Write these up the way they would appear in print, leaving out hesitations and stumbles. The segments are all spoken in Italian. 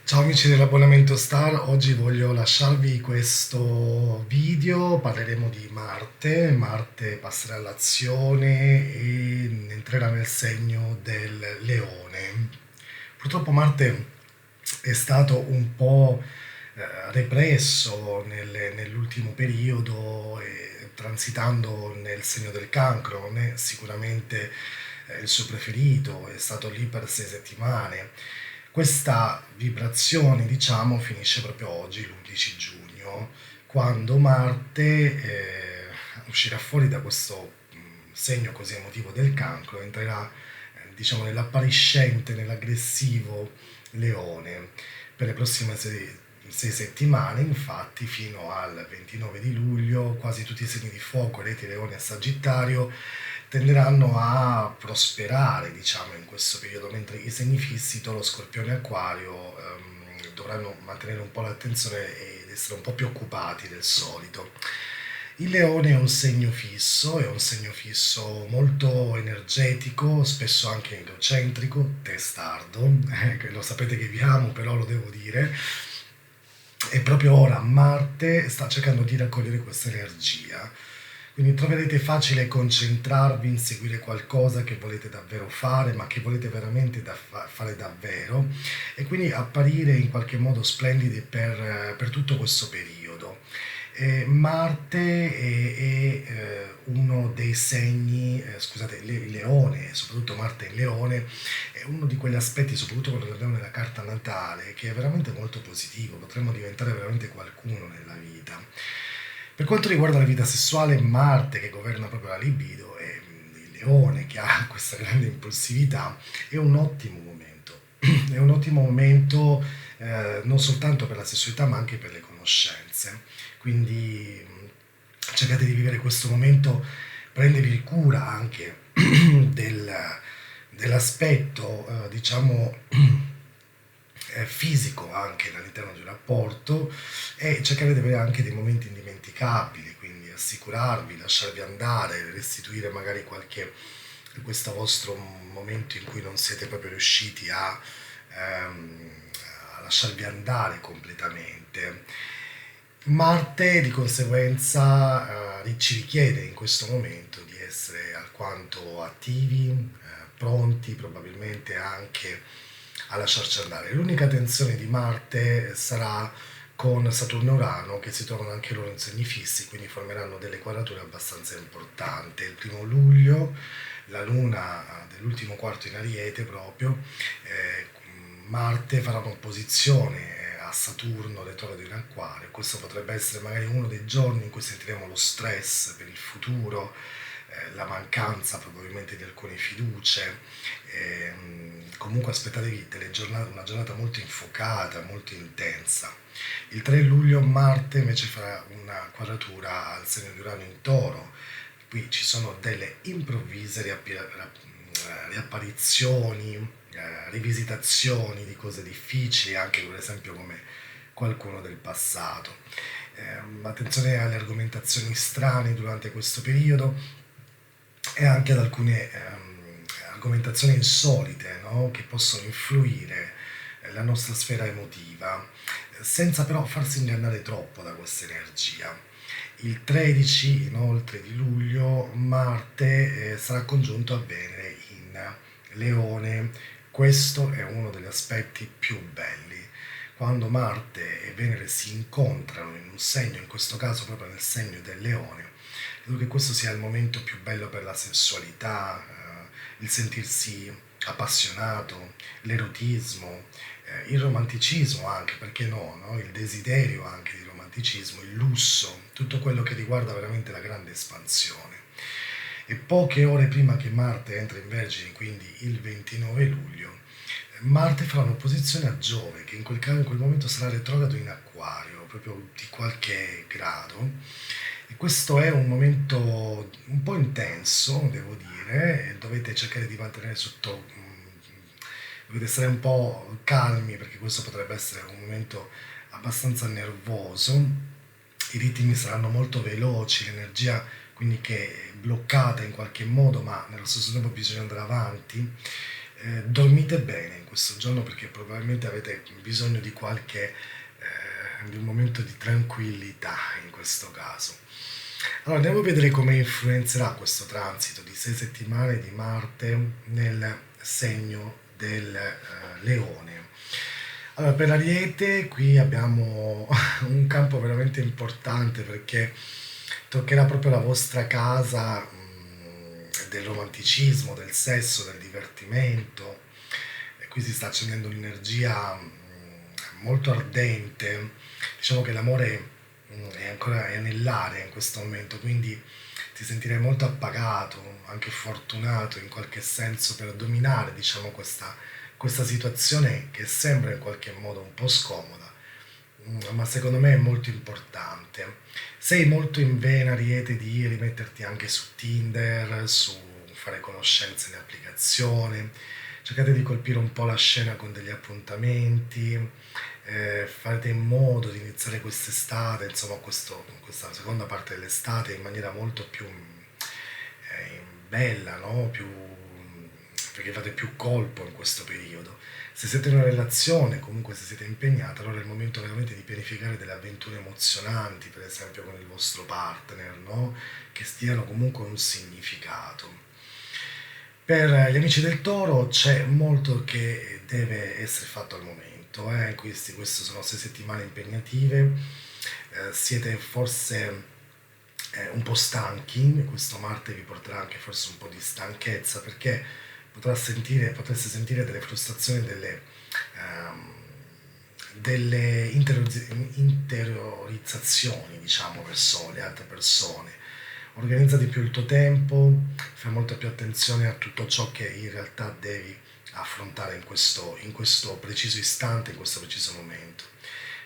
Ciao amici dell'abbonamento Star, oggi voglio lasciarvi questo video, parleremo di Marte. Marte passerà all'azione e entrerà nel segno del Leone. Purtroppo Marte è stato un po' represso nell'ultimo periodo, transitando nel segno del Cancro. Non è sicuramente il suo preferito, è stato lì per 6 settimane. Questa vibrazione, diciamo, finisce proprio oggi, l'11 giugno, quando Marte uscirà fuori da questo segno così emotivo del Cancro, entrerà, diciamo, nell'appariscente, nell'aggressivo Leone. Per le prossime 6 settimane, infatti, fino al 29 di luglio, quasi tutti i segni di fuoco, Reti, Leone e Sagittario, tenderanno a prosperare, diciamo, in questo periodo, mentre i segni fissi, Toro, Scorpione e Acquario, dovranno mantenere un po' l'attenzione ed essere un po' più occupati del solito. Il leone è un segno fisso molto energetico, spesso anche egocentrico, testardo, che lo sapete che vi amo, però lo devo dire, e proprio ora Marte sta cercando di raccogliere questa energia. Quindi troverete facile concentrarvi in seguire qualcosa che volete davvero fare, ma che volete veramente fare davvero, e quindi apparire in qualche modo splendidi per tutto questo periodo. Marte è uno dei segni, scusate, il leone, soprattutto Marte in leone, è uno di quegli aspetti, soprattutto quello che abbiamo nella carta natale, che è veramente molto positivo, potremmo diventare veramente qualcuno nella vita. Per quanto riguarda la vita sessuale, Marte, che governa proprio la libido, e il leone, che ha questa grande impulsività, è un ottimo momento. È un ottimo momento non soltanto per la sessualità, ma anche per le conoscenze. Quindi cercate di vivere questo momento, prendevi cura anche del, dell'aspetto, diciamo, fisico anche all'interno di un rapporto, e cercare di avere anche dei momenti indimenticabili, quindi assicurarvi, lasciarvi andare, restituire magari qualche questo vostro momento in cui non siete proprio riusciti ehm, a lasciarvi andare completamente. Marte di conseguenza ci richiede in questo momento di essere alquanto attivi, pronti probabilmente anche a lasciarci andare. L'unica tensione di Marte sarà con Saturno e Urano, che si trovano anche loro in segni fissi, quindi formeranno delle quadrature abbastanza importanti. Il 1 luglio la Luna dell'ultimo quarto in Ariete proprio, Marte farà un'opposizione a Saturno retrogrado in Acquario. Questo potrebbe essere magari uno dei giorni in cui sentiremo lo stress per il futuro, la mancanza probabilmente di alcune fiducie. Comunque aspettatevi una giornata molto infuocata, molto intensa. Il 3 luglio Marte invece farà una quadratura al segno di Urano in Toro. Qui ci sono delle improvvise riapparizioni, rivisitazioni di cose difficili, anche per esempio come qualcuno del passato. Attenzione alle argomentazioni strane durante questo periodo e anche ad alcune argomentazioni insolite, no? Che possono influire la nostra sfera emotiva, senza però farsi ingannare troppo da questa energia. Il 13 inoltre di luglio Marte sarà congiunto a Venere in Leone. Questo è uno degli aspetti più belli. Quando Marte e Venere si incontrano in un segno, in questo caso proprio nel segno del Leone, credo che questo sia il momento più bello per la sessualità, il sentirsi appassionato, l'erotismo, il romanticismo anche, perché no, no? Il desiderio anche di romanticismo, il lusso, tutto quello che riguarda veramente la grande espansione. E poche ore prima che Marte entra in Vergine, quindi il 29 luglio, Marte farà un'opposizione a Giove, che in quel momento sarà retrogrado in Acquario, proprio di qualche grado. E questo è un momento un po' intenso, devo dire, e dovete cercare di mantenere sotto, dovete stare un po' calmi, perché questo potrebbe essere un momento abbastanza nervoso. I ritmi saranno molto veloci, l'energia quindi che è bloccata in qualche modo, ma nello stesso tempo bisogna andare avanti. dormite bene in questo giorno perché probabilmente avete bisogno di un momento di tranquillità in questo caso. Allora, andiamo a vedere come influenzerà questo transito di 6 settimane di Marte nel segno del Leone. Allora, per l'Ariete qui abbiamo un campo veramente importante perché toccherà proprio la vostra casa del romanticismo, del sesso, del divertimento. E qui si sta accendendo un'energia molto ardente. Diciamo che l'amore è nell'aria in questo momento, quindi ti sentirai molto appagato, anche fortunato in qualche senso per dominare, diciamo, questa situazione che sembra in qualche modo un po' scomoda, ma secondo me è molto importante. Sei molto in vena, Ariete, di rimetterti anche su Tinder, su fare conoscenze in applicazione. Cercate di colpire un po' la scena con degli appuntamenti, fate in modo di iniziare quest'estate, insomma questa seconda parte dell'estate in maniera molto più bella, no? Perché fate più colpo in questo periodo. Se siete in una relazione, comunque se siete impegnati, allora è il momento veramente di pianificare delle avventure emozionanti, per esempio con il vostro partner, no? Che stiano comunque un significato. Per gli amici del Toro c'è molto che deve essere fatto al momento, queste sono 6 settimane impegnative, siete forse un po' stanchi, questo Marte vi porterà anche forse un po' di stanchezza perché potreste sentire delle frustrazioni, delle interiorizzazioni, diciamo, verso le altre persone. Organizza di più il tuo tempo, fai molta più attenzione a tutto ciò che in realtà devi affrontare in questo preciso istante, in questo preciso momento.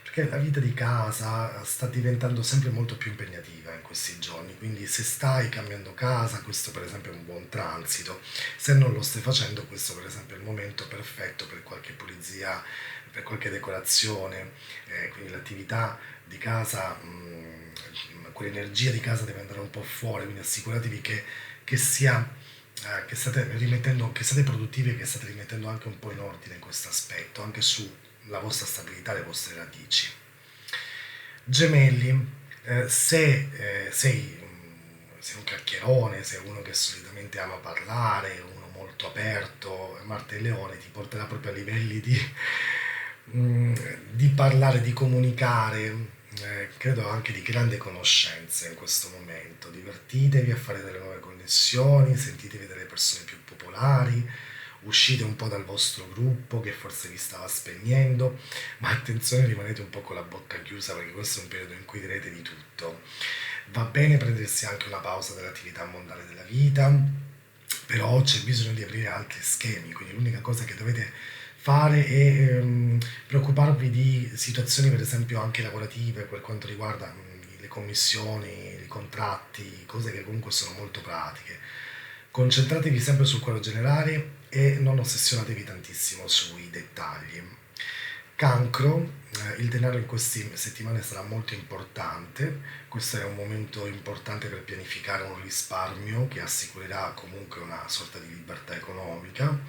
Perché la vita di casa sta diventando sempre molto più impegnativa in questi giorni, quindi se stai cambiando casa, questo per esempio è un buon transito, se non lo stai facendo, questo per esempio è il momento perfetto per qualche pulizia, per qualche decorazione, quindi l'attività di casa, quell'energia di casa deve andare un po' fuori, quindi assicuratevi che sia che state produttivi e che state rimettendo anche un po' in ordine in questo aspetto, anche sulla vostra stabilità, le vostre radici. Gemelli, sei un chiacchierone, sei uno che solitamente ama parlare, uno molto aperto, Marte e Leone ti porterà proprio a livelli di parlare, di comunicare, credo anche di grande conoscenza in questo momento. Divertitevi a fare delle nuove connessioni, sentitevi delle persone più popolari, uscite un po' dal vostro gruppo che forse vi stava spegnendo, ma attenzione, rimanete un po' con la bocca chiusa perché questo è un periodo in cui direte di tutto. Va bene prendersi anche una pausa dall'attività mondane della vita, però c'è bisogno di aprire altri schemi, quindi l'unica cosa che dovete fare è preoccuparvi di situazioni per esempio anche lavorative per quanto riguarda le commissioni, i contratti, cose che comunque sono molto pratiche. Concentratevi sempre sul quadro generale e non ossessionatevi tantissimo sui dettagli. Cancro, il denaro in queste settimane sarà molto importante, questo è un momento importante per pianificare un risparmio che assicurerà comunque una sorta di libertà economica.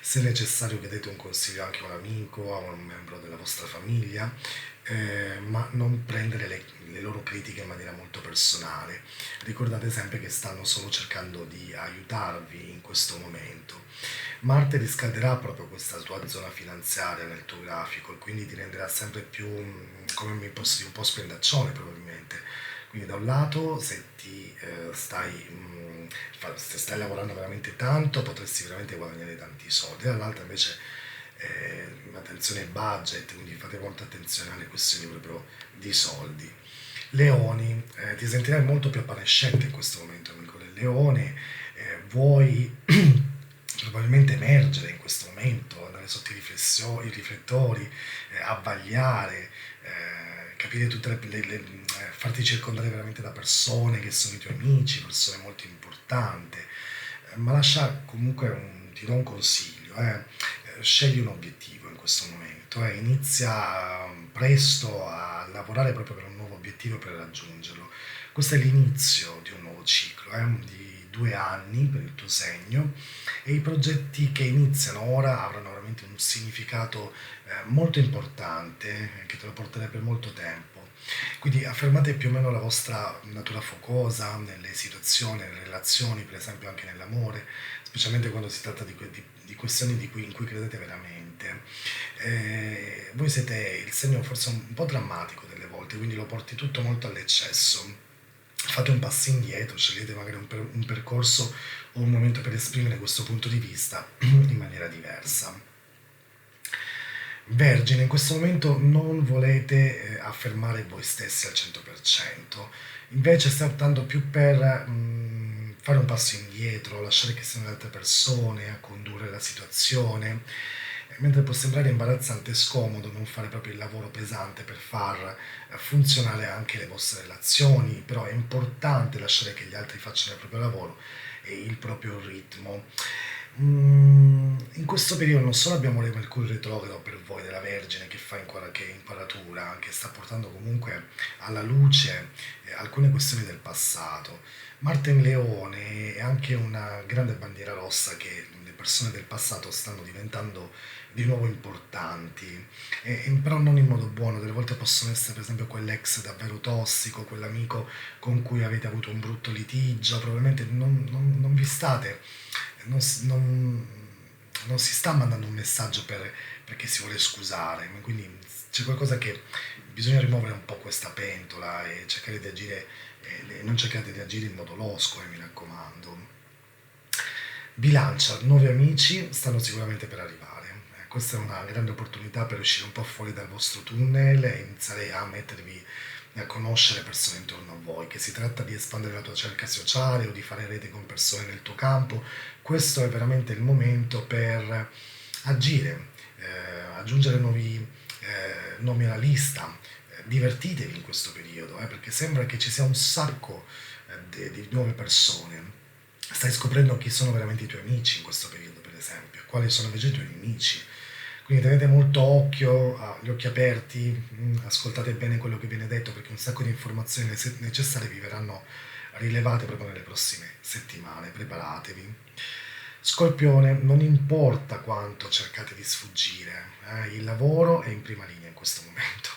Se necessario chiedete un consiglio anche a un amico, a un membro della vostra famiglia, ma non prendere le loro critiche in maniera molto personale. Ricordate sempre che stanno solo cercando di aiutarvi in questo momento. Marte riscalderà proprio questa tua zona finanziaria nel tuo grafico e quindi ti renderà sempre più, come mi posso dire, un po' spendaccione probabilmente. Quindi da un lato se ti se stai lavorando veramente tanto potresti veramente guadagnare tanti soldi, dall'altra invece attenzione ai budget, quindi fate molta attenzione alle questioni proprio di soldi. Leoni, ti sentirai molto più appariscente in questo momento, amico del Leone, vuoi probabilmente emergere in questo momento, andare sotto i riflettori, abbagliare, capire farti circondare veramente da persone che sono i tuoi amici, persone molto importanti, ma lascia comunque ti do un consiglio, scegli un obiettivo in questo momento e inizia presto a lavorare proprio per un nuovo obiettivo per raggiungerlo. Questo è l'inizio di un nuovo ciclo, di 2 anni per il tuo segno e i progetti che iniziano ora avranno veramente un significato molto importante che te lo porterà per molto tempo. Quindi affermate più o meno la vostra natura focosa nelle situazioni, nelle relazioni, per esempio anche nell'amore, specialmente quando si tratta di questioni in cui credete veramente. Voi siete il segno forse un po' drammatico delle volte, quindi lo porti tutto molto all'eccesso. Fate un passo indietro, scegliete magari un percorso o un momento per esprimere questo punto di vista in maniera diversa. Vergine, in questo momento non volete affermare voi stessi al 100%, invece state optando più per fare un passo indietro, lasciare che siano le altre persone a condurre la situazione, mentre può sembrare imbarazzante e scomodo non fare proprio il lavoro pesante per far funzionare anche le vostre relazioni, però è importante lasciare che gli altri facciano il proprio lavoro e il proprio ritmo. In questo periodo non solo abbiamo il Mercurio retrogrado per voi della Vergine che fa che inquadratura, che sta portando comunque alla luce alcune questioni del passato. Marte in Leone è anche una grande bandiera rossa che le persone del passato stanno diventando di nuovo importanti, però non in modo buono, delle volte possono essere per esempio quell'ex davvero tossico, quell'amico con cui avete avuto un brutto litigio, probabilmente non vi state, non si sta mandando un messaggio perché si vuole scusare, ma quindi c'è qualcosa che bisogna rimuovere un po' questa pentola e cercare di agire, non cercate di agire in modo losco, mi raccomando. Bilancia, nuovi amici stanno sicuramente per arrivare. Questa è una grande opportunità per uscire un po' fuori dal vostro tunnel e iniziare a mettervi a conoscere persone intorno a voi, che si tratta di espandere la tua cerca sociale o di fare rete con persone nel tuo campo. Questo è veramente il momento per agire, aggiungere nuovi nomi alla lista. Divertitevi in questo periodo, perché sembra che ci sia un sacco di nuove persone. Stai scoprendo chi sono veramente i tuoi amici in questo periodo, per esempio, quali sono invece i tuoi nemici. Quindi tenete molto occhio, gli occhi aperti, ascoltate bene quello che viene detto perché un sacco di informazioni necessarie vi verranno rilevate proprio nelle prossime settimane, preparatevi. Scorpione, non importa quanto cercate di sfuggire, il lavoro è in prima linea in questo momento.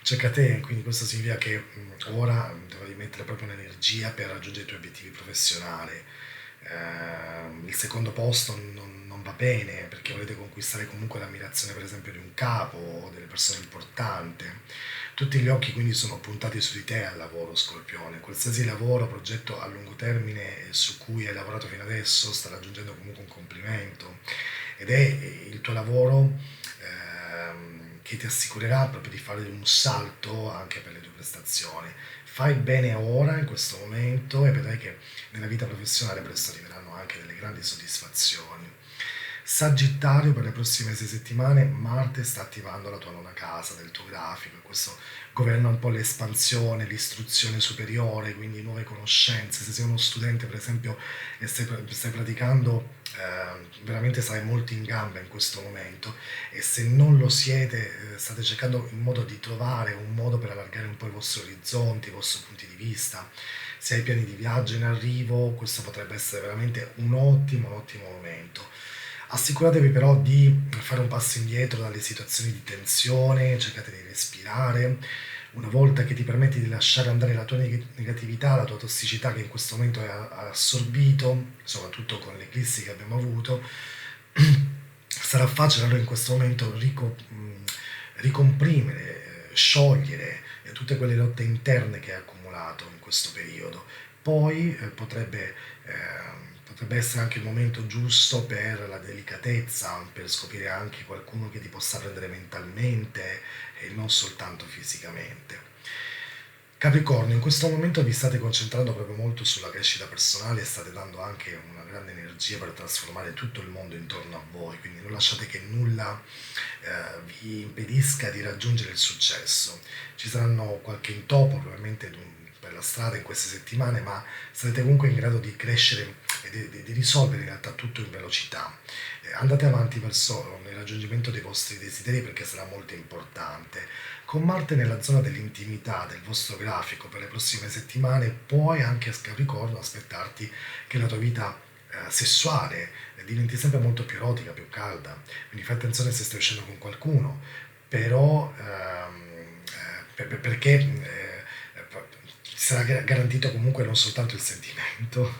Cercate, quindi questo significa che ora dovrai mettere proprio un'energia per raggiungere i tuoi obiettivi professionali. Il secondo posto non va bene perché volete conquistare comunque l'ammirazione per esempio di un capo o delle persone importanti. Tutti gli occhi quindi sono puntati su di te al lavoro, Scorpione. Qualsiasi lavoro, progetto a lungo termine su cui hai lavorato fino adesso sta raggiungendo comunque un complimento ed è il tuo lavoro che ti assicurerà proprio di fare un salto anche per le tue prestazioni. Fai bene ora, in questo momento, e vedrai che nella vita professionale presto arriveranno anche delle grandi soddisfazioni. Sagittario, per le prossime 6 settimane, Marte sta attivando la tua nona casa del tuo grafico, e questo governa un po' l'espansione, l'istruzione superiore, quindi nuove conoscenze. Se sei uno studente, per esempio, e stai praticando, veramente sarai molto in gamba in questo momento e se non lo siete, state cercando in modo di trovare un modo per allargare un po' i vostri orizzonti, i vostri punti di vista. Se hai piani di viaggio in arrivo, questo potrebbe essere veramente un ottimo momento. Assicuratevi però di fare un passo indietro dalle situazioni di tensione, cercate di respirare. Una volta che ti permetti di lasciare andare la tua negatività, la tua tossicità che in questo momento hai assorbito, soprattutto con l'eclissi che abbiamo avuto, sarà facile allora in questo momento ricomprimere, sciogliere tutte quelle lotte interne che hai accumulato in questo periodo. Poi potrebbe essere anche il momento giusto per la delicatezza, per scoprire anche qualcuno che ti possa prendere mentalmente e non soltanto fisicamente. Capricorno, in questo momento vi state concentrando proprio molto sulla crescita personale e state dando anche una grande energia per trasformare tutto il mondo intorno a voi, quindi non lasciate che nulla vi impedisca di raggiungere il successo. Ci saranno qualche intoppo, probabilmente per la strada in queste settimane, ma sarete comunque in grado di crescere e di risolvere in realtà tutto in velocità. Andate avanti verso il raggiungimento dei vostri desideri perché sarà molto importante. Con Marte nella zona dell'intimità del vostro grafico per le prossime settimane, puoi anche a Capricorno aspettarti che la tua vita sessuale diventi sempre molto più erotica, più calda. Quindi fai attenzione se stai uscendo con qualcuno, però perché ti sarà garantito comunque non soltanto il sentimento.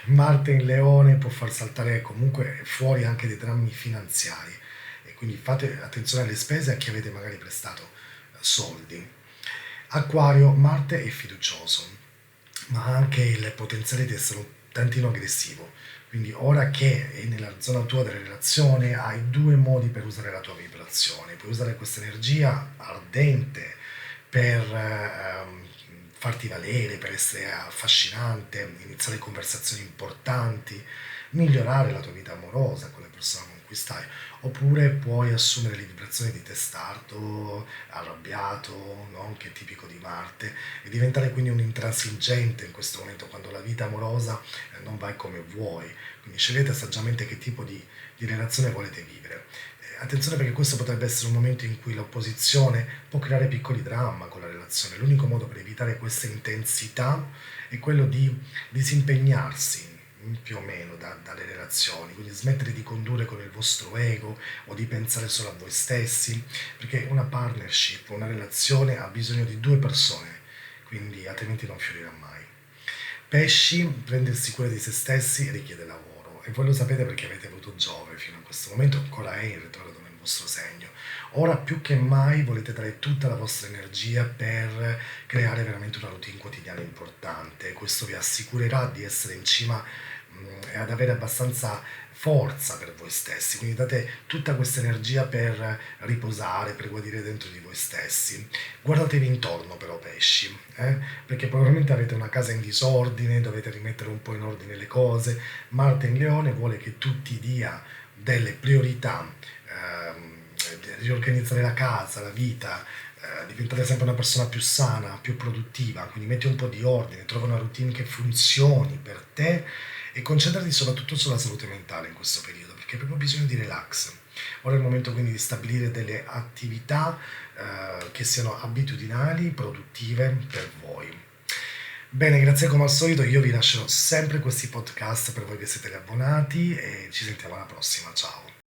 Marte in Leone può far saltare comunque fuori anche dei drammi finanziari e quindi fate attenzione alle spese a chi avete magari prestato soldi. Acquario, Marte è fiducioso, ma ha anche il potenziale di essere un tantino aggressivo. Quindi ora che è nella zona tua della relazione hai due modi per usare la tua vibrazione. Puoi usare questa energia ardente per farti valere, per essere affascinante, iniziare conversazioni importanti, migliorare la tua vita amorosa con le persone con cui stai, oppure puoi assumere le vibrazioni di testardo, arrabbiato, no? Che è tipico di Marte, e diventare quindi un intransigente in questo momento quando la vita amorosa non va come vuoi. Quindi scegliete saggiamente che tipo di relazione volete vivere. Attenzione perché questo potrebbe essere un momento in cui l'opposizione può creare piccoli dramma con la relazione. L'unico modo per evitare questa intensità è quello di disimpegnarsi più o meno dalle relazioni, quindi smettere di condurre con il vostro ego o di pensare solo a voi stessi, perché una partnership, una relazione ha bisogno di due persone, quindi altrimenti non fiorirà mai. Pesci, prendersi cura di se stessi richiede lavoro e voi lo sapete perché avete avuto Giove fino a questo momento, ancora è in retrogrado nel vostro segno. Ora più che mai volete dare tutta la vostra energia per creare veramente una routine quotidiana importante. Questo vi assicurerà di essere in cima e ad avere abbastanza forza per voi stessi, quindi date tutta questa energia per riposare, per guarire dentro di voi stessi. Guardatevi intorno però pesci, perché probabilmente avete una casa in disordine, dovete rimettere un po' in ordine le cose. Marte in Leone vuole che tu ti dia delle priorità, riorganizzare la casa, la vita, diventare sempre una persona più sana, più produttiva, quindi metti un po' di ordine, trova una routine che funzioni per te e concentrati soprattutto sulla salute mentale in questo periodo, perché hai proprio bisogno di relax. Ora è il momento quindi di stabilire delle attività che siano abitudinali, produttive per voi. Bene, grazie come al solito, io vi lascerò sempre questi podcast per voi che siete gli abbonati e ci sentiamo alla prossima, ciao!